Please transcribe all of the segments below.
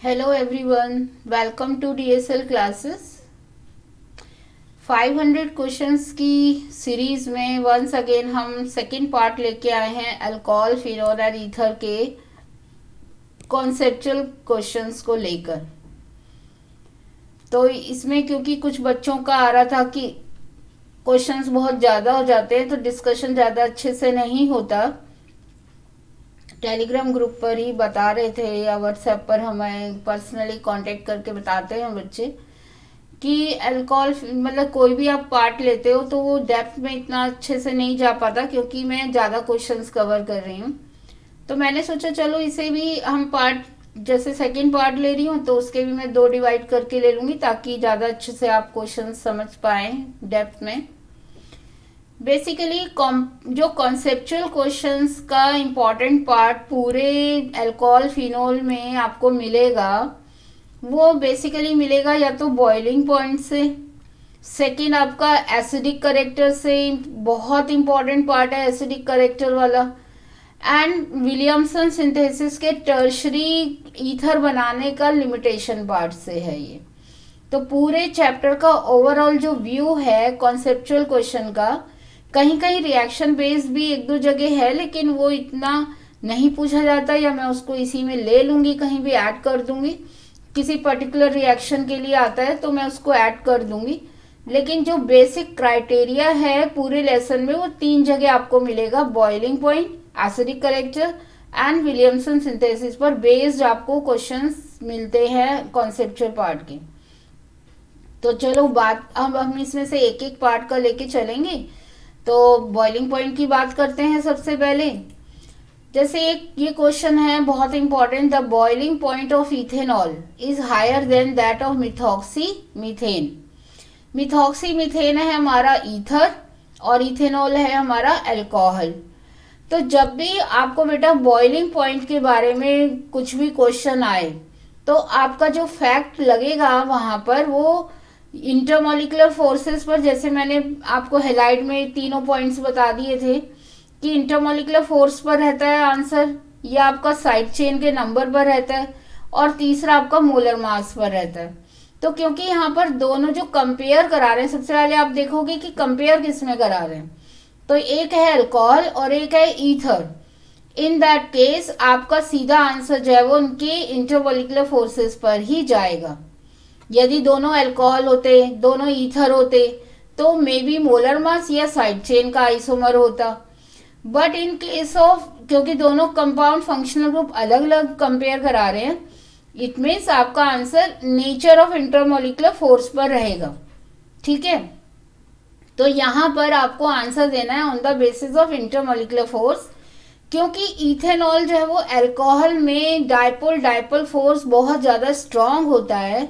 Hello everyone, welcome to DSL classes। 500 questions की series में once again हम second part लेके आए हैं अल्कोहल, फिनोल और ईथर के कॉन्सेप्चुअल क्वेश्चंस को लेकर। तो इसमें क्योंकि कुछ बच्चों का आ रहा था कि क्वेश्चंस बहुत ज़्यादा हो जाते हैं तो डिस्कशन ज़्यादा अच्छे से नहीं होता, टेलीग्राम ग्रुप पर ही बता रहे थे या व्हाट्सएप पर हमें पर्सनली कांटेक्ट करके बताते हैं बच्चे कि अल्कोहल मतलब कोई भी आप पार्ट लेते हो तो वो डेप्थ में इतना अच्छे से नहीं जा पाता क्योंकि मैं ज़्यादा क्वेश्चंस कवर कर रही हूँ। तो मैंने सोचा चलो इसे भी हम पार्ट जैसे सेकंड पार्ट ले रही हूँ तो उसके भी मैं 2 डिवाइड करके ले लूँगी ताकि ज़्यादा अच्छे से आप क्वेश्चन समझ पाएँ डेप्थ में। बेसिकली जो कॉन्सेप्चुअल क्वेश्चंस का इम्पॉर्टेंट पार्ट पूरे अल्कोहल फिनोल में आपको मिलेगा वो बेसिकली मिलेगा या तो बॉइलिंग पॉइंट से, सेकंड आपका एसिडिक करेक्टर से, बहुत इम्पॉर्टेंट पार्ट है एसिडिक करेक्टर वाला, एंड विलियमसन सिंथेसिस के टर्शरी ईथर बनाने का लिमिटेशन पार्ट से है ये। तो पूरे चैप्टर का ओवरऑल जो व्यू है कॉन्सेप्चुअल क्वेश्चन का, कहीं कहीं रिएक्शन बेस्ड भी 1-2 जगह है लेकिन वो इतना नहीं पूछा जाता या मैं उसको इसी में ले लूँगी, कहीं भी ऐड कर दूँगी। किसी पर्टिकुलर रिएक्शन के लिए आता है तो मैं उसको ऐड कर दूँगी, लेकिन जो बेसिक क्राइटेरिया है पूरे लेसन में वो 3 जगह आपको मिलेगा, boiling point, acidic character and Williamson synthesis पर बेस्ड आपको क्वेश्चंस मिलते हैं कॉन्सेप्चुअल पार्ट के। तो चलो बात अब हम इसमें से एक एक पार्ट का लेके चलेंगे। तो बॉइलिंग पॉइंट की बात करते हैं सबसे पहले। जैसे एक ये क्वेश्चन है बहुत important, the boiling point of ethanol is higher than that of methoxy methane. Methoxy methane है हमारा ईथर और इथेनॉल है हमारा अल्कोहल। तो जब भी आपको बेटा बॉइलिंग पॉइंट के बारे में कुछ भी क्वेश्चन आए तो आपका जो फैक्ट लगेगा वहाँ पर वो इंटरमोलिकुलर फोर्सेस पर, जैसे मैंने आपको हेलाइड में तीनों पॉइंट्स बता दिए थे कि इंटरमोलिकुलर फोर्स पर रहता है आंसर, या आपका साइड चेन के नंबर पर रहता है, और तीसरा आपका मोलर मास पर रहता है। तो क्योंकि यहाँ पर दोनों जो कंपेयर करा रहे हैं, सबसे पहले आप देखोगे कि कंपेयर किस में करा रहे हैं, तो एक है अल्कोहल और एक है ईथर। इन दैट केस आपका सीधा आंसर जो है वो उनके इंटरमोलिकुलर फोर्सेस पर ही जाएगा। यदि दोनों अल्कोहल होते, दोनों ईथर होते तो मे बी मोलर मास या साइड चेन का आइसोमर होता, बट इन केस ऑफ क्योंकि दोनों कंपाउंड फंक्शनल ग्रुप अलग अलग कंपेयर करा रहे हैं, इट मीन्स आपका answer nature of intermolecular force पर रहेगा। ठीक है, तो यहाँ पर आपको आंसर देना है on the basis of intermolecular force, क्योंकि इथेनॉल जो है वो अल्कोहल में डायपोल फोर्स बहुत ज़्यादा स्ट्रांग होता है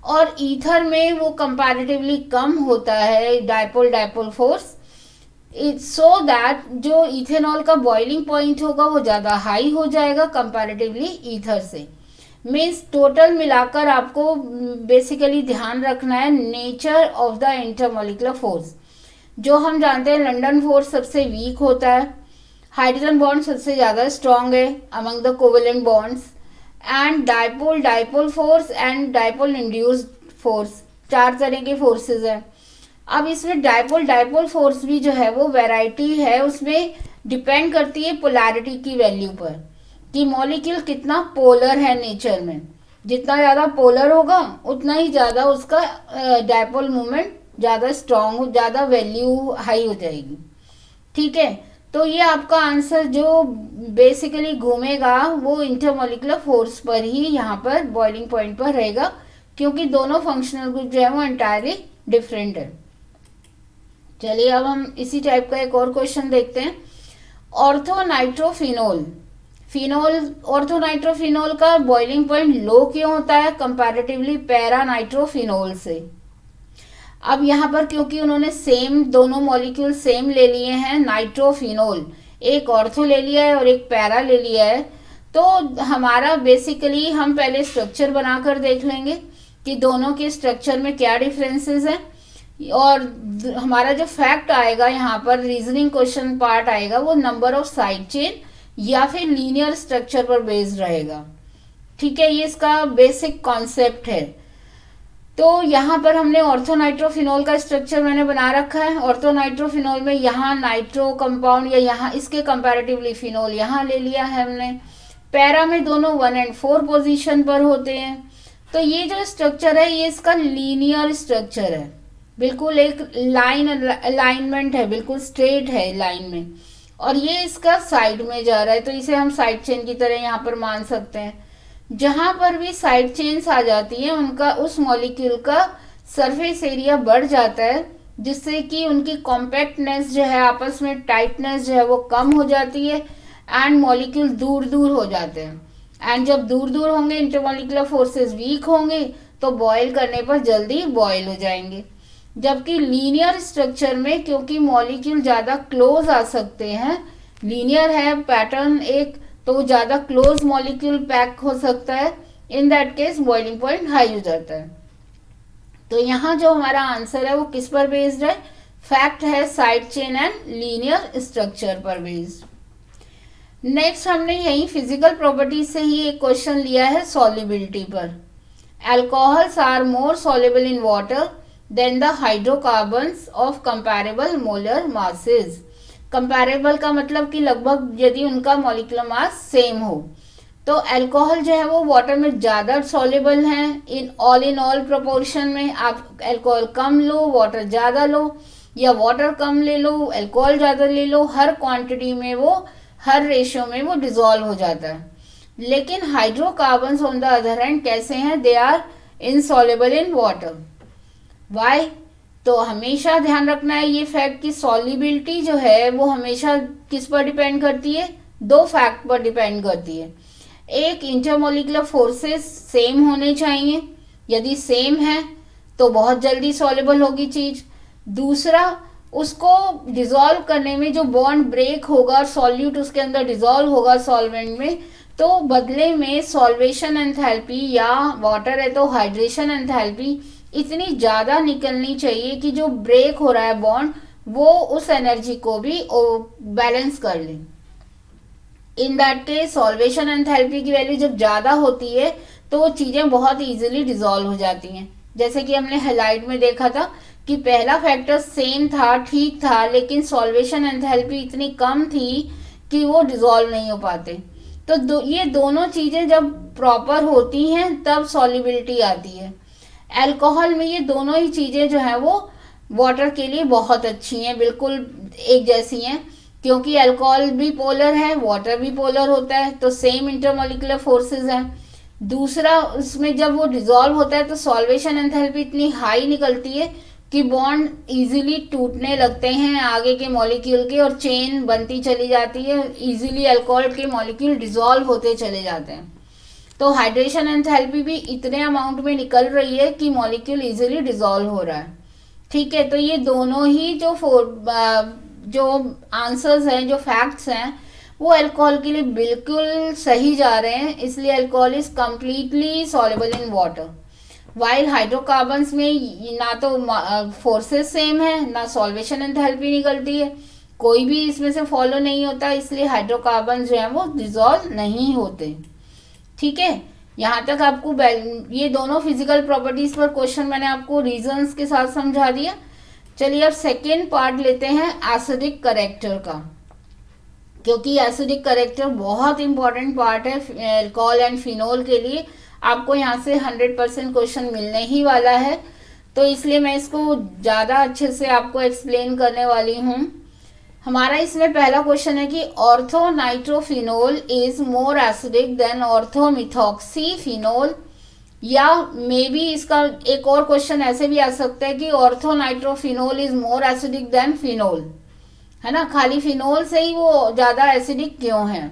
और ईथर में वो कंपैरेटिवली कम होता है डायपोल फोर्स। सो दैट जो इथेनॉल का बॉइलिंग पॉइंट होगा वो ज़्यादा हाई हो जाएगा कंपैरेटिवली ईथर से। मीन्स टोटल मिलाकर आपको बेसिकली ध्यान रखना है nature of the intermolecular force. जो हम जानते हैं लंडन फोर्स सबसे वीक होता है, हाइड्रोजन बॉन्ड सबसे ज़्यादा स्ट्रॉन्ग है among the covalent bonds, and dipole force and dipole induced force, 4 तरह के फोर्सेस हैं। अब इसमें डायपोल फोर्स भी जो है वो वैरायटी है, उसमें डिपेंड करती है पोलैरिटी की वैल्यू पर कि मॉलिक्यूल कितना पोलर है नेचर में। जितना ज़्यादा पोलर होगा उतना ही ज़्यादा उसका डायपोल मूवमेंट ज़्यादा स्ट्रॉन्ग, ज़्यादा वैल्यू हाई हो जाएगी। ठीक है, तो ये आपका आंसर जो बेसिकली घूमेगा वो इंटरमोलिकुलर फोर्स पर ही यहाँ पर बॉइलिंग पॉइंट पर रहेगा, क्योंकि दोनों फंक्शनल ग्रुप जो है वो एंटायरली डिफरेंट है। चलिए अब हम इसी टाइप का एक और क्वेश्चन देखते हैं। ऑर्थोनाइट्रोफिनोल ऑर्थोनाइट्रोफिनोल का बॉइलिंग पॉइंट लो क्यों होता है कंपैरेटिवली पैरानाइट्रोफिनोल से। अब यहाँ पर क्योंकि उन्होंने सेम दोनों मॉलिक्यूल सेम ले लिए हैं, नाइट्रोफिनोल, एक ऑर्थो ले लिया है और एक पैरा ले लिया है, तो हमारा बेसिकली हम पहले स्ट्रक्चर बनाकर देख लेंगे कि दोनों के स्ट्रक्चर में क्या डिफरेंसेस हैं, और हमारा जो फैक्ट आएगा यहाँ पर रीजनिंग क्वेश्चन पार्ट आएगा वो नंबर ऑफ साइड चेन या फिर लीनियर स्ट्रक्चर पर बेस्ड रहेगा। ठीक है, ये इसका बेसिक कॉन्सेप्ट है। तो यहाँ पर हमने ऑर्थोनाइट्रोफिनोल का स्ट्रक्चर मैंने बना रखा है। ऑर्थोनाइट्रोफिनोल में यहाँ नाइट्रो कंपाउंड या यहाँ इसके कंपैरेटिवली फिनोल यहाँ ले लिया है हमने। पैरा में दोनों 1 और 4 पोजीशन पर होते हैं। तो ये जो स्ट्रक्चर है ये इसका लीनियर स्ट्रक्चर है, बिल्कुल एक लाइन अलाइनमेंट है, बिल्कुल स्ट्रेट है लाइन में, और ये इसका साइड में जा रहा है, तो इसे हम साइड चेन की तरह यहाँ पर मान सकते हैं। जहां पर भी साइड चेन्स आ जाती हैं उनका उस मॉलिक्यूल का सरफेस एरिया बढ़ जाता है, जिससे कि उनकी कॉम्पैक्टनेस जो है, आपस में टाइटनेस जो है वो कम हो जाती है एंड मॉलिक्यूल दूर दूर हो जाते हैं। एंड जब दूर दूर होंगे इंटरमॉलिक्यूलर फोर्सेस वीक होंगे तो बॉयल करने पर जल्दी बॉयल हो जाएंगे। जबकि लीनियर स्ट्रक्चर में क्योंकि मॉलिक्यूल ज़्यादा क्लोज आ सकते हैं, लीनियर है पैटर्न एक, तो ज़्यादा क्लोज मॉलिक्यूल पैक हो सकता है, in that case boiling point high हो जाता है। तो यहाँ जो हमारा आंसर है वो किस पर बेस्ड है? फैक्ट है side chain and linear structure पर बेस्ड। नेक्स्ट हमने यही फिजिकल प्रॉपर्टीज से ही एक क्वेश्चन लिया है सॉल्युबिलिटी पर। Alcohols are more soluble in water than the hydrocarbons of comparable molar masses. Comparable का मतलब कि लगभग यदि उनका मॉलिक्यूलर मास सेम हो, तो अल्कोहल जो है वो वाटर में ज़्यादा सॉल्युबल हैं इन ऑल प्रोपोर्शन में। आप अल्कोहल कम लो वाटर ज़्यादा लो, या वाटर कम ले लो अल्कोहल ज़्यादा ले लो, हर क्वांटिटी में वो, हर रेशियो में वो डिजॉल्व हो जाता है। लेकिन hydrocarbons on the other hand कैसे हैं? They are insoluble in water. Why? तो हमेशा ध्यान रखना है ये फैक्ट कि सॉल्युबिलिटी जो है वो हमेशा किस पर डिपेंड करती है? 2 फैक्ट पर डिपेंड करती है। एक, इंटरमॉलिक्यूलर फोर्सेस सेम होने चाहिए, यदि सेम है तो बहुत जल्दी सॉल्युबल होगी चीज। दूसरा, उसको डिजॉल्व करने में जो बॉन्ड ब्रेक होगा और सॉल्यूट उसके अंदर डिजॉल्व होगा सॉल्वेंट में, तो बदले में सॉल्वेशन एंथैल्पी, या वाटर है तो हाइड्रेशन एंथैल्पी इतनी ज़्यादा निकलनी चाहिए कि जो ब्रेक हो रहा है बॉन्ड वो उस एनर्जी को भी बैलेंस कर ले। In that case solvation enthalpy की वैल्यू जब ज़्यादा होती है तो वो चीज़ें बहुत इजीली डिजॉल्व हो जाती हैं। जैसे कि हमने हाइलाइट में देखा था कि पहला फैक्टर सेम था, ठीक था, लेकिन सॉल्वेशन एंथैल्पी इतनी कम थी कि वो डिजॉल्व नहीं हो पाते। तो ये दोनों चीज़ें जब प्रॉपर होती हैं तब सॉल्युबिलिटी आती है। अल्कोहल में ये दोनों ही चीज़ें जो है वो वाटर के लिए बहुत अच्छी हैं, बिल्कुल एक जैसी हैं, क्योंकि अल्कोहल भी पोलर है, वाटर भी पोलर होता है, तो सेम इंटरमॉलिक्यूलर फोर्सेस हैं। दूसरा, उसमें जब वो डिजॉल्व होता है तो सॉल्वेशन एंथैल्पी इतनी हाई निकलती है कि बॉन्ड इजीली टूटने लगते हैं आगे के मॉलिक्यूल के, और चेन बनती चली जाती है, इजीली अल्कोहल के मॉलिक्यूल डिजॉल्व होते चले जाते हैं। तो हाइड्रेशन एंथैल्पी भी इतने अमाउंट में निकल रही है कि मॉलिक्यूल इजीली डिजॉल्व हो रहा है। ठीक है, तो ये दोनों ही जो आंसर्स हैं, जो फैक्ट्स हैं, वो अल्कोहल के लिए बिल्कुल सही जा रहे हैं। इसलिए alcohol is completely soluble in water, while hydrocarbons में ना तो फोर्सेस सेम है, ना सॉल्वेशन एंथैल्पी निकलती है, कोई भी इसमें से फॉलो नहीं होता, इसलिए हाइड्रोकार्बन जो है वो डिजॉल्व नहीं होते। ठीक है, यहाँ तक आपको ये दोनों फिजिकल प्रॉपर्टीज पर क्वेश्चन मैंने आपको रीजंस के साथ समझा दिया। चलिए अब सेकेंड पार्ट लेते हैं एसिडिक करेक्टर का, क्योंकि एसिडिक करेक्टर बहुत इंपॉर्टेंट पार्ट है अल्कोहल एंड फिनोल के लिए। आपको यहाँ से 100% क्वेश्चन मिलने ही वाला है, तो इसलिए मैं इसको ज़्यादा अच्छे से आपको एक्सप्लेन करने वाली हूँ। हमारा इसमें पहला क्वेश्चन है कि orthonitrophenol is more acidic then ऑर्थोमिथॉक्सीफिनोल, या मे बी इसका एक और क्वेश्चन ऐसे भी आ सकता है कि orthonitrophenol is more acidic than phenol, है ना, खाली फिनोल से ही वो ज़्यादा एसिडिक क्यों है।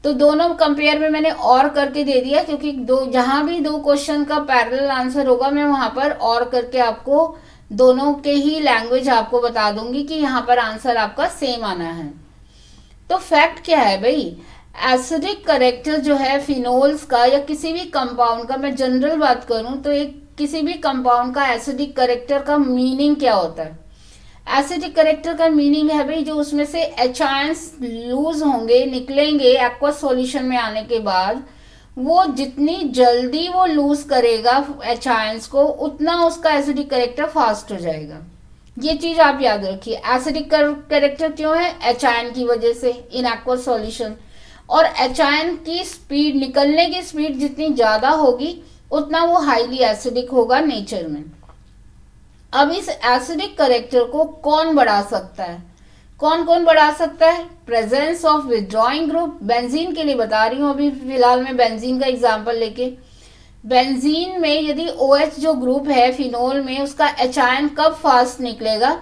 तो दोनों कंपेयर में मैंने और करके दे दिया, क्योंकि जहां भी 2 क्वेश्चन का पैरेलल आंसर होगा मैं वहां पर और करके आपको दोनों के ही लैंग्वेज आपको बता दूंगी कि यहाँ पर आंसर आपका सेम आना है। तो फैक्ट क्या है भाई, एसिडिक करेक्टर जो है फिनोल्स का या किसी भी कंपाउंड का, मैं जनरल बात करूं तो एक किसी भी कंपाउंड का एसिडिक करेक्टर का मीनिंग क्या होता है? एसिडिक करेक्टर का मीनिंग है भाई जो उसमें से एच आयंस लूज होंगे, निकलेंगे एक्वस सॉल्यूशन में आने के बाद, वो जितनी जल्दी वो लूज करेगा एच आयंस को, उतना उसका एसिडिक करेक्टर फास्ट हो जाएगा। ये चीज आप याद रखिए। एसिडिक करेक्टर क्यों है? एच आयन की वजह से इन एक्वस सॉल्यूशन। और एच आयन की स्पीड, निकलने की स्पीड जितनी ज्यादा होगी उतना वो हाईली एसिडिक होगा नेचर में। अब इस एसिडिक करेक्टर को कौन बढ़ा सकता है? कौन कौन बढ़ा सकता है? Presence of withdrawing group. Benzene के लिए बता रही हूँ अभी फिलहाल मैं बेंजीन का एग्जांपल लेके। बेंजीन में यदि OH जो ग्रुप है फिनोल में, उसका एच आयन कब फास्ट निकलेगा?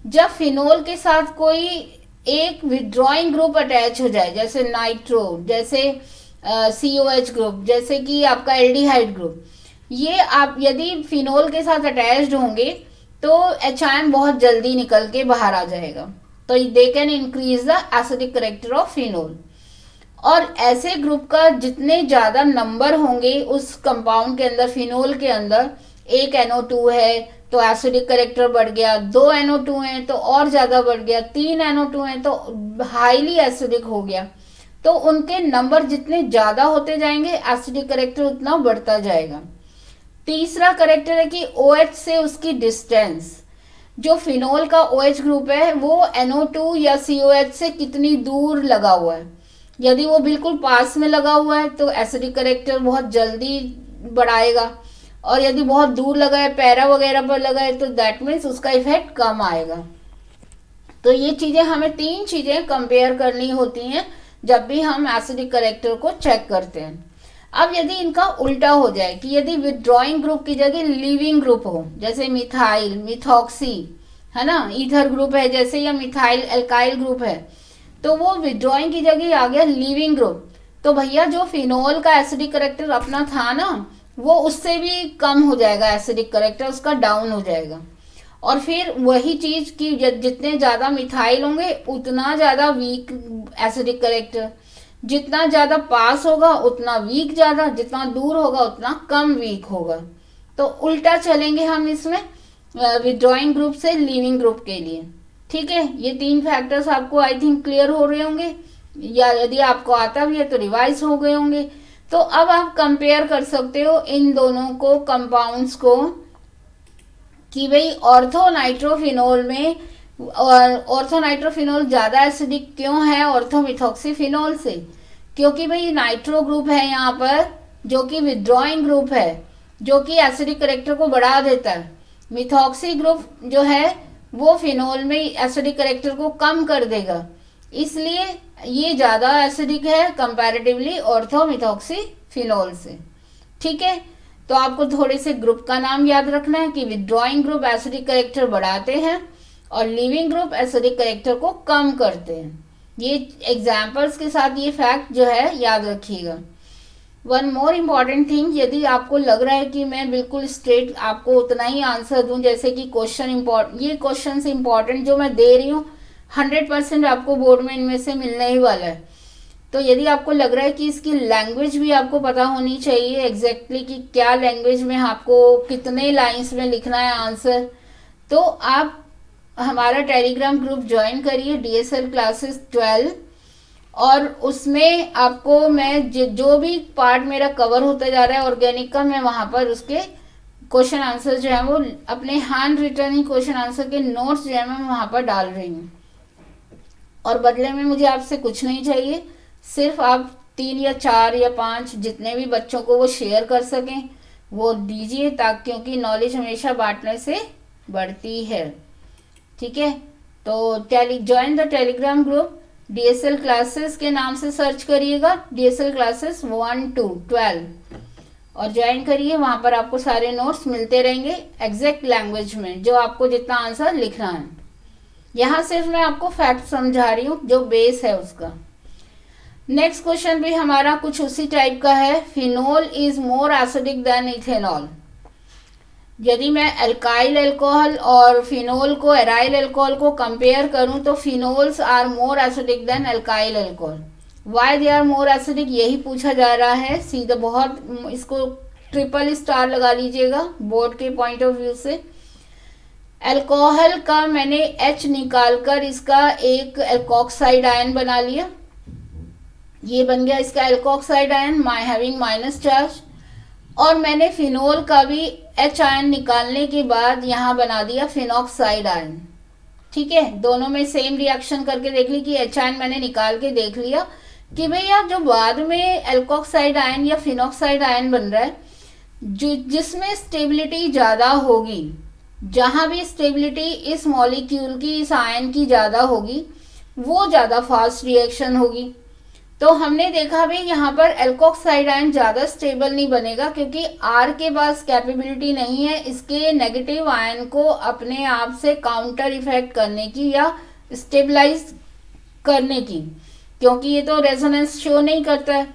जब फिनोल के साथ कोई एक विथड्रॉइंग ग्रुप अटैच हो जाए, जैसे नाइट्रो, जैसे COH ग्रुप, जैसे कि आपका एल्डिहाइड ग्रुप। ये आप यदि फिनोल के साथ अटैच्ड होंगे तो एच आयन बहुत जल्दी निकल के बाहर आ जाएगा। तो they can increase the acidic character of phenol. और ऐसे ग्रुप का जितने ज्यादा नंबर होंगे उस कंपाउंड के अंदर, फिनोल के अंदर, एक NO2 है तो एसिडिक करेक्टर बढ़ गया, 2 NO2 है तो और ज्यादा बढ़ गया, 3 NO2 है तो हाईली एसिडिक हो गया। तो उनके नंबर जितने ज्यादा होते जाएंगे एसिडिक करेक्टर उतना बढ़ता जाएगा। तीसरा करेक्टर है कि OH से उसकी डिस्टेंस। जो फिनोल का OH ग्रुप है वो NO2 या COH से कितनी दूर लगा हुआ है। यदि वो बिल्कुल पास में लगा हुआ है तो एसिडिक करेक्टर बहुत जल्दी बढ़ाएगा, और यदि बहुत दूर लगा है, पैरा वगैरह पर लगा है, तो दैट मीन्स उसका इफेक्ट कम आएगा। तो ये चीजें हमें, 3 चीजें कंपेयर करनी होती हैं जब भी हम एसिडिक करेक्टर को चेक करते हैं। अब यदि इनका उल्टा हो जाए कि यदि विथड्रॉइंग ग्रुप की जगह लीविंग ग्रुप हो, जैसे मिथाइल, मिथॉक्सी, है ना, ईथर ग्रुप है जैसे, या मिथाइल एल्काइल ग्रुप है, तो वो विथड्रॉइंग की जगह आ गया लीविंग ग्रुप, तो भैया जो फिनोल का एसिडिक करेक्टर अपना था ना, वो उससे भी कम हो जाएगा, एसिडिक करेक्टर उसका डाउन हो जाएगा। और फिर वही चीज की जितने ज्यादा मिथाइल होंगे उतना ज्यादा वीक एसिडिक करेक्टर, जितना ज्यादा पास होगा उतना वीक ज्यादा, जितना दूर होगा उतना कम वीक होगा। तो उल्टा चलेंगे हम इसमें विथड्रॉइंग ग्रुप से लीविंग ग्रुप के लिए। ठीक है, ये 3 फैक्टर्स आपको आई थिंक क्लियर हो रहे होंगे, या यदि आपको आता भी है तो रिवाइज हो गए होंगे। तो अब आप कंपेयर कर सकते हो इन दोनों को, कंपाउंड्स को, कि भाई ऑर्थोनाइट्रोफिनोल में, और ऑर्थोनाइट्रोफिनोल ज्यादा एसिडिक क्यों है ऑर्थोमिथॉक्सीफिनोल से? क्योंकि भाई नाइट्रो ग्रुप है यहाँ पर जो कि विथड्रॉइंग ग्रुप है, जो कि एसिडिक करेक्टर को बढ़ा देता है। मिथॉक्सी ग्रुप जो है वो फिनोल में एसिडिक करेक्टर को कम कर देगा, इसलिए ये ज्यादा एसिडिक है कंपैरेटिवली ऑर्थोमिथॉक्सीफिनोल से। ठीक है, तो आपको थोड़े से ग्रुप का नाम याद रखना है कि विथड्रॉइंग ग्रुप एसिडिक करेक्टर बढ़ाते हैं और लिविंग ग्रुप एसिडिक करेक्टर को कम करते हैं। ये एग्जाम्पल्स के साथ ये फैक्ट जो है याद रखिएगा। वन मोर इम्पॉर्टेंट थिंग, यदि आपको लग रहा है कि मैं बिल्कुल स्ट्रेट आपको उतना ही आंसर दूं जैसे कि ये क्वेश्चन इम्पॉर्टेंट जो मैं दे रही हूँ 100% आपको बोर्ड में इनमें से मिलने ही वाला है, तो यदि आपको लग रहा है कि इसकी लैंग्वेज भी आपको पता होनी चाहिए एग्जैक्टली कि क्या लैंग्वेज में आपको कितने लाइंस में लिखना है आंसर, तो आप हमारा टेलीग्राम ग्रुप ज्वाइन करिए DSL क्लासेस 12, और उसमें आपको मैं जो भी पार्ट मेरा कवर होता जा रहा है ऑर्गेनिक का, मैं वहां पर उसके क्वेश्चन आंसर जो है वो अपने हैंड रिटर्न ही क्वेश्चन आंसर के नोट्स जो है मैं वहां पर डाल रही हूँ। और बदले में मुझे आपसे कुछ नहीं चाहिए, सिर्फ आप 3 या 4 या 5 जितने भी बच्चों को वो शेयर कर सकें वो दीजिए, ताकि क्योंकि नॉलेज हमेशा बांटने से बढ़ती है। ठीक है, तो join the Telegram group DSL classes के नाम से सर्च करिएगा, DSL क्लासेस 1 to 12, और ज्वाइन करिए। वहां पर आपको सारे नोट्स मिलते रहेंगे एग्जैक्ट लैंग्वेज में, जो आपको जितना आंसर लिखना है। यहाँ सिर्फ मैं आपको फैक्ट समझा रही हूँ जो बेस है उसका। नेक्स्ट क्वेश्चन भी हमारा कुछ उसी टाइप का है। Phenol is more acidic than ethanol. यदि मैं एल्काइल अल्कोहल और फिनोल को, एराइल अल्कोहल को कंपेयर करूं तो phenols are more acidic than alkyl alcohol. Why they are more acidic, यही पूछा जा रहा है सीधा। बहुत इसको ट्रिपल स्टार लगा लीजिएगा बोर्ड के पॉइंट ऑफ व्यू से। अल्कोहल का मैंने H निकालकर इसका एक एल्कोक्साइड आयन बना लिया, ये बन गया इसका alkoxide ion having minus charge. और मैंने फिनोल का भी H आयन निकालने के बाद यहाँ बना दिया फिनॉक्साइड आयन। ठीक है, दोनों में सेम रिएक्शन करके देख ली कि H आयन मैंने निकाल के देख लिया कि भैया जो बाद में एल्कोक्साइड आयन या फिनॉक्साइड आयन बन रहा है, जो जिसमें स्टेबिलिटी ज़्यादा होगी, जहाँ भी स्टेबिलिटी इस मॉलिक्यूल की, इस आयन की ज़्यादा होगी, वो ज़्यादा फास्ट रिएक्शन होगी। तो हमने देखा भी यहाँ पर एल्कोक्साइड आयन ज़्यादा स्टेबल नहीं बनेगा, क्योंकि आर के पास कैपेबिलिटी नहीं है इसके नेगेटिव आयन को अपने आप से काउंटर इफेक्ट करने की या स्टेबलाइज करने की, क्योंकि ये तो रेजोनेंस शो नहीं करता है।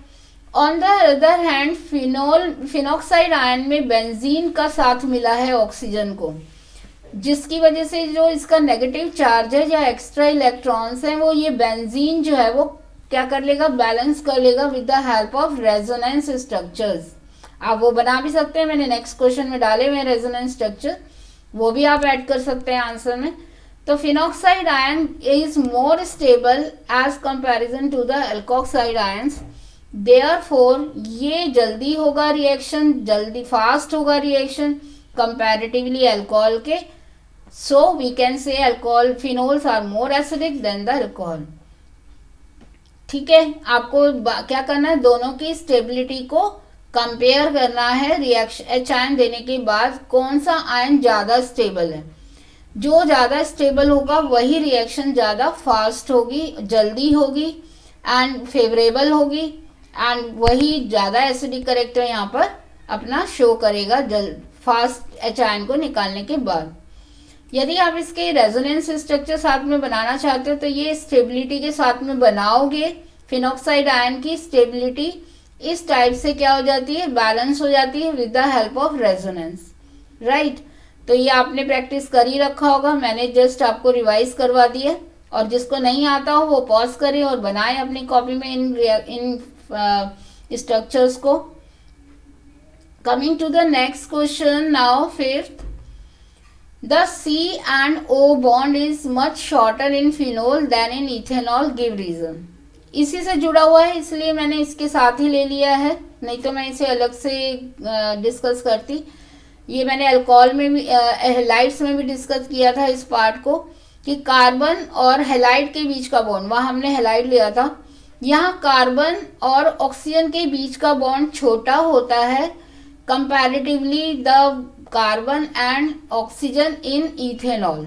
On the other hand phenoxide ion में बेंजीन का साथ मिला है ऑक्सीजन को, जिसकी वजह से जो इसका नेगेटिव चार्ज है या एक्स्ट्रा इलेक्ट्रॉन्स हैं, वो ये बेंजीन जो है वो क्या कर लेगा, बैलेंस कर लेगा with the help of resonance structures. आप वो बना भी सकते हैं, मैंने नेक्स्ट क्वेश्चन में डाले हुए रेजोनेंस स्ट्रक्चर, वो भी आप ऐड कर सकते हैं आंसर में। तो phenoxide ion is more stable as comparison to the alkoxide ions, therefore ये जल्दी होगा रिएक्शन, जल्दी फास्ट होगा रिएक्शन कंपैरेटिवली अल्कोहल के। So we can say alcohol phenols are more acidic than the alcohol. ठीक है, आपको क्या करना है, दोनों की स्टेबिलिटी को कंपेयर करना है रिएक्शन H आयन देने के बाद, कौन सा आयन ज़्यादा स्टेबल है। जो ज़्यादा स्टेबल होगा वही रिएक्शन ज़्यादा फास्ट होगी, जल्दी होगी एंड फेवरेबल होगी, एंड वही ज़्यादा एसिडिक करेक्टर यहाँ पर अपना शो करेगा फास्ट H आयन को निकालने के बाद। यदि आप इसके रेजोनेंस स्ट्रक्चर साथ में बनाना चाहते हो तो ये स्टेबिलिटी के साथ में बनाओगे। फिनॉक्साइड आयन की स्टेबिलिटी इस टाइप से क्या हो जाती है, बैलेंस हो जाती है with the help of resonance, right. तो ये आपने प्रैक्टिस कर ही रखा होगा, मैंने जस्ट आपको रिवाइज करवा दिया, और जिसको नहीं आता हो वो पॉज करे और बनाए अपनी कॉपी में इन स्ट्रक्चर्स को। Coming to the next question now, fifth, the C and O bond is much shorter in phenol than in ethanol, give reason। इसी से जुड़ा हुआ है इसलिए मैंने इसके साथ ही ले लिया है, नहीं तो मैं इसे अलग से डिस्कस करती। ये मैंने अल्कोहल में भी हेलाइड्स में भी डिस्कस किया था इस पार्ट को, कि कार्बन और हेलाइड के बीच का बॉन्ड, वहाँ हमने हेलाइड लिया था, यहाँ कार्बन और ऑक्सीजन के बीच का बॉन्ड छोटा होता है comparatively the carbon and oxygen in ethanol.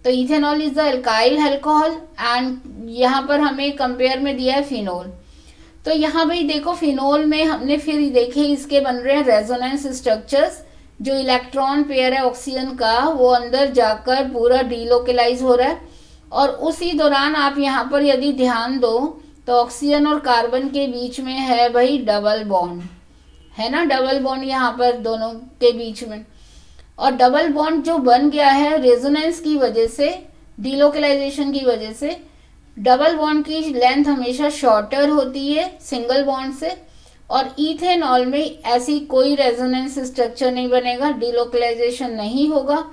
तो ethanol is the alkyl alcohol and यहाँ पर हमें कंपेयर में दिया है फिनोल। तो यहाँ भाई देखो, फिनोल में हमने फिर देखे इसके बन रहे हैं रेजोनेंस स्ट्रक्चर्स, जो इलेक्ट्रॉन पेयर है ऑक्सीजन का वो अंदर जाकर पूरा डीलोकलाइज हो रहा है, और उसी दौरान आप यहाँ पर यदि ध्यान दो तो ऑक्सीजन और कार्बन के बीच में है भाई डबल बॉन्ड, है ना, डबल बॉन्ड यहाँ पर दोनों के बीच में। और डबल बॉन्ड जो बन गया है रेजोनेंस की वजह से, डीलोकलाइजेशन की वजह से, डबल बॉन्ड की लेंथ हमेशा शॉर्टर होती है सिंगल बॉन्ड से, और इथेनॉल में ऐसी कोई रेजोनेंस स्ट्रक्चर नहीं बनेगा, डीलोकलाइजेशन नहीं होगा,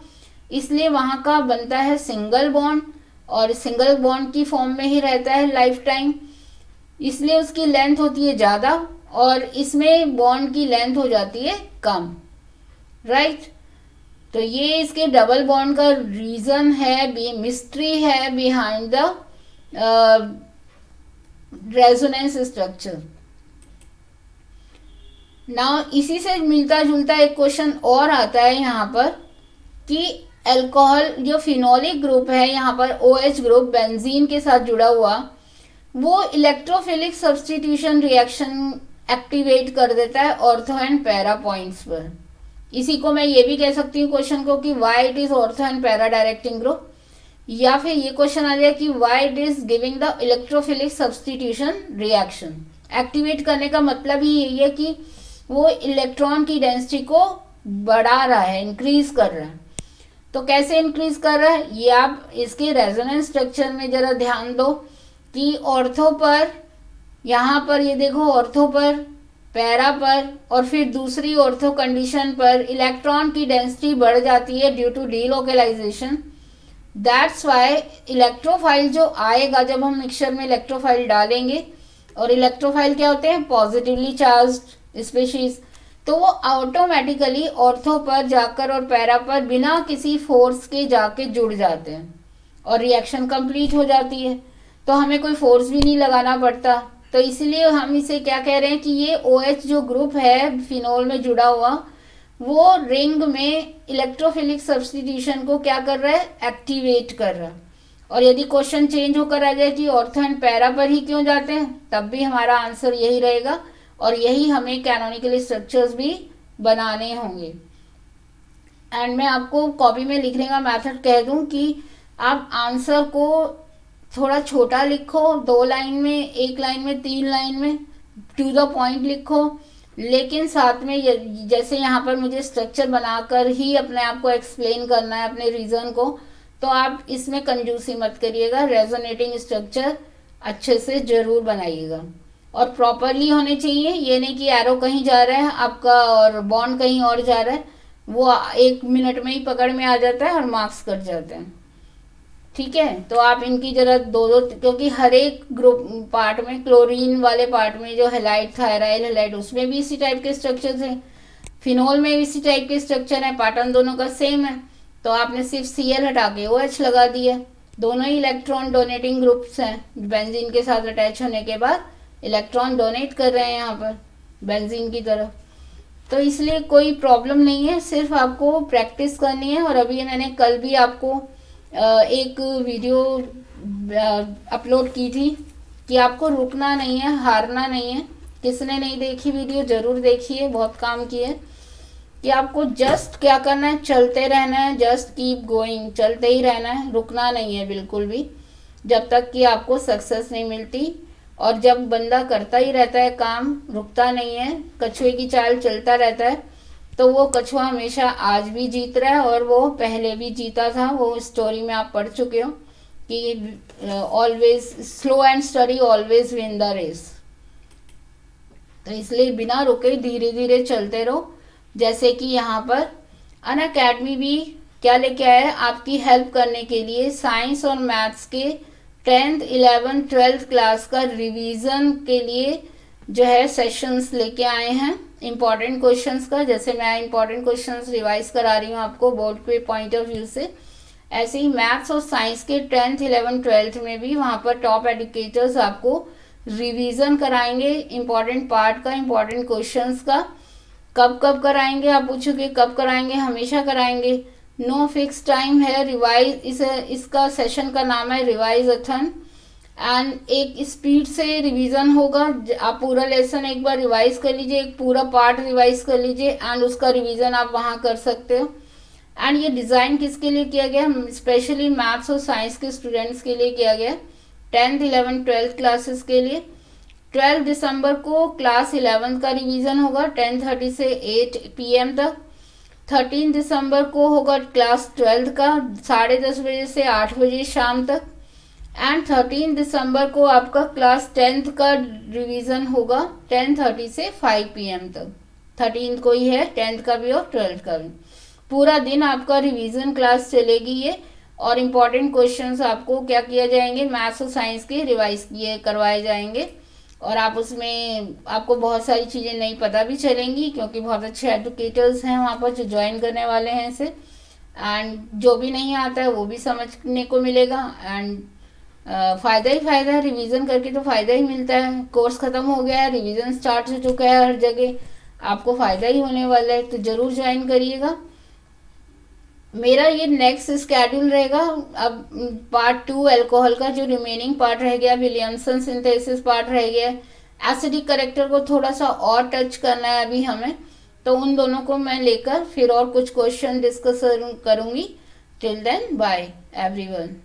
इसलिए वहाँ का बनता है सिंगल बॉन्ड, और सिंगल बॉन्ड की फॉर्म में ही रहता है लाइफ टाइम, इसलिए उसकी लेंथ होती है ज़्यादा, और इसमें बॉन्ड की लेंथ हो जाती है कम, राइट। तो ये इसके डबल बॉन्ड का रीज़न है, मिस्ट्री है behind the resonance structure. Now इसी से मिलता जुलता एक क्वेश्चन और आता है यहाँ पर, कि अल्कोहल जो फिनोलिक ग्रुप है यहाँ पर OH ग्रुप बेंजीन के साथ जुड़ा हुआ, वो इलेक्ट्रोफिलिक सब्स्टिट्यूशन रिएक्शन एक्टिवेट कर देता है ऑर्थो एंड पैरा पॉइंट्स पर। इसी को मैं ये भी कह सकती हूँ क्वेश्चन को कि why it is ortho and para directing group, या फिर ये क्वेश्चन आ जाए कि why it is giving the electrophilic substitution reaction. Activate करने का मतलब ही यही है कि वो इलेक्ट्रॉन की डेंसिटी को बढ़ा रहा है, इंक्रीज कर रहा है। तो कैसे इंक्रीज कर रहा है, ये आप इसके रेजोनेंस स्ट्रक्चर में जरा ध्यान दो कि ऑर्थो पर, यहाँ पर ये देखो ऑर्थो पर, पैरा पर, और फिर दूसरी ऑर्थो कंडीशन पर इलेक्ट्रॉन की डेंसिटी बढ़ जाती है due to delocalisation. That's why electrophile जो आएगा, जब हम मिक्सचर में इलेक्ट्रोफाइल डालेंगे और इलेक्ट्रोफाइल क्या होते हैं, पॉजिटिवली चार्ज्ड स्पीशीज। तो वो ऑटोमेटिकली ऑर्थो पर जाकर और पैरा पर बिना किसी फोर्स के जाके जुड़ जाते हैं और रिएक्शन कंप्लीट हो जाती है। तो हमें कोई फोर्स भी नहीं लगाना पड़ता। तो इसलिए हम इसे क्या कह रहे हैं कि ये OH जो ग्रुप है फिनोल में जुड़ा हुआ, वो रिंग में इलेक्ट्रोफिलिक सब्स्टिट्यूशन को क्या कर रहा है, एक्टिवेट कर रहा है। और यदि क्वेश्चन चेंज होकर आ जाए कि ऑर्थो एंड पैरा पर ही क्यों जाते हैं, तब भी हमारा आंसर यही रहेगा और यही हमें कैनोनिकल स्ट्रक्चर्स भी बनाने होंगे। एंड मैं आपको कॉपी में लिखने का मेथड कह दूं कि आप आंसर को थोड़ा छोटा लिखो, 2 लाइन में, 1 लाइन में, 3 लाइन में, टू द पॉइंट लिखो, लेकिन साथ में जैसे यहाँ पर मुझे स्ट्रक्चर बनाकर ही अपने आप को एक्सप्लेन करना है अपने रीजन को, तो आप इसमें कंजूसी मत करिएगा। रेजोनेटिंग स्ट्रक्चर अच्छे से जरूर बनाइएगा और प्रॉपरली होने चाहिए। ये नहीं कि एरो कहीं जा रहा है आपका और बॉन्ड कहीं और जा रहा है, वो 1 मिनट में ही पकड़ में आ जाता है और मार्क्स कट जाते हैं। ठीक है, तो आप इनकी जरा दो, क्योंकि हर एक ग्रुप पार्ट में, क्लोरीन वाले पार्ट में जो हेलाइड, थायराइल हेलाइड, उसमें भी इसी टाइप के स्ट्रक्चर्स हैं, फिनोल में भी इसी टाइप के स्ट्रक्चर है, पैटर्न दोनों का सेम है। तो आपने सिर्फ Cl हटा के OH लगा दिया। दोनों ही इलेक्ट्रॉन डोनेटिंग ग्रुप्स हैं, बेंजीन के साथ अटैच होने के बाद इलेक्ट्रॉन डोनेट कर रहे हैं यहाँ पर बेंजीन की तरफ। तो इसलिए कोई प्रॉब्लम नहीं है, सिर्फ आपको प्रैक्टिस करनी है। और अभी मैंने कल भी आपको एक वीडियो अपलोड की थी कि आपको रुकना नहीं है, हारना नहीं है। किसने नहीं देखी वीडियो, ज़रूर देखिए, बहुत काम की है। कि आपको जस्ट क्या करना है, चलते रहना है, जस्ट कीप गोइंग, चलते ही रहना है, रुकना नहीं है बिल्कुल भी, जब तक कि आपको सक्सेस नहीं मिलती। और जब बंदा करता ही रहता है काम, रुकता नहीं है, कछुए की चाल चलता रहता है, तो वो कछुआ हमेशा आज भी जीत रहा है और वो पहले भी जीता था। वो स्टोरी में आप पढ़ चुके हो कि always slow and steady always win the race. तो इसलिए बिना रुके धीरे धीरे चलते रहो। जैसे कि यहाँ पर अनअकैडमी भी क्या लेके आया है आपकी हेल्प करने के लिए, साइंस और मैथ्स के 10th 11th 12th क्लास का रिवीजन के लिए जो है सेशंस लेके आए हैं इम्पॉर्टेंट क्वेश्चंस का। जैसे मैं इम्पॉर्टेंट क्वेश्चंस रिवाइज करा रही हूँ आपको बोर्ड के पॉइंट ऑफ व्यू से, ऐसे ही मैथ्स और साइंस के 10th 11th 12th में भी वहाँ पर टॉप एडुकेटर्स आपको रिवीजन कराएंगे इम्पॉर्टेंट पार्ट का, इम्पॉर्टेंट क्वेश्चंस का। कब कब कराएंगे आप पूछोगे, कब कराएंगे, हमेशा कराएंगे, नो फिक्स टाइम है। रिवाइज इसका सेशन का नाम है रिवाइजथन एंड एक स्पीड से रिवीजन होगा। आप पूरा लेसन एक बार रिवाइज कर लीजिए, एक पूरा पार्ट रिवाइज कर लीजिए एंड उसका रिवीजन आप वहाँ कर सकते हो। एंड ये डिज़ाइन किसके लिए किया गया, स्पेशली मैथ्स और साइंस के स्टूडेंट्स के लिए किया गया, 10th 11th 12th क्लासेस के लिए। 12 दिसंबर को क्लास 11th का रिवीजन होगा 10:30 से 8 PM तक। 13 दिसंबर को होगा क्लास 12th का 10:30 बजे से 8 बजे शाम तक। एंड 13 दिसंबर को आपका क्लास 10th का रिवीजन होगा 10:30 से 5 PM तक। 13th को ही है 10th का भी और 12th का भी। पूरा दिन आपका रिवीजन क्लास चलेगी ये, और इम्पॉर्टेंट क्वेश्चंस आपको क्या किया जाएंगे, मैथ्स और साइंस के रिवाइज किए करवाए जाएंगे। और आप उसमें आपको बहुत सारी चीज़ें नहीं पता भी चलेंगी, क्योंकि बहुत अच्छे एडुकेटर्स हैं वहाँ पर जो ज्वाइन करने वाले हैं इसे। एंड जो भी नहीं आता है वो भी समझने को मिलेगा। एंड फ़ायदा ही फ़ायदा है, रिवीजन करके तो फ़ायदा ही मिलता है। कोर्स ख़त्म हो गया है, रिवीजन स्टार्ट हो चुका है, हर जगह आपको फ़ायदा ही होने वाला है, तो ज़रूर ज्वाइन करिएगा। मेरा ये नेक्स्ट स्केड्यूल रहेगा अब पार्ट 2 अल्कोहल का, जो रिमेनिंग पार्ट रह गया, विलियमसन सिंथेसिस पार्ट रह गया, एसिडिक करेक्टर को थोड़ा सा और टच करना है अभी हमें, तो उन दोनों को मैं लेकर फिर और कुछ क्वेश्चन डिस्कस करूँगी। Till then bye everyone.